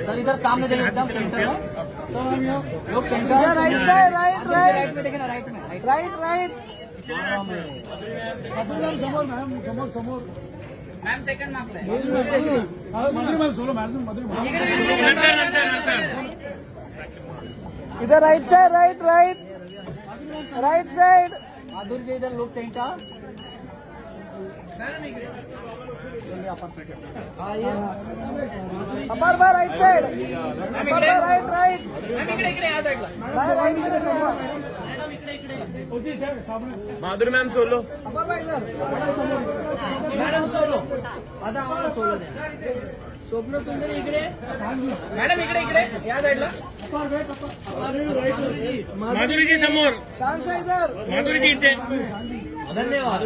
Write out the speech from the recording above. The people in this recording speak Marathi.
सर इधर सामने देखिए एकदम सेंटर में लोग center right side right right में देखे ना राइट में राइट राइट समोर समोर मॅम सेकंड मागलाय मॅम सोलो मॅम इधर right side right right right side Madhuri के इधर लोग center upper by right side upper by right right ma'am इकडे इकडे या साईडला बाय राइट इकडे Madhuri ma'am solo upper by इधर मॅडम सोलो आता आम्हाला सोलो द्या स्वप्न सुंदर इकडे मॅडम इकडे इकडे या साईडला माधुरीजी समोर चांस आहे इधर माधुरीजी इथे धन्यवाद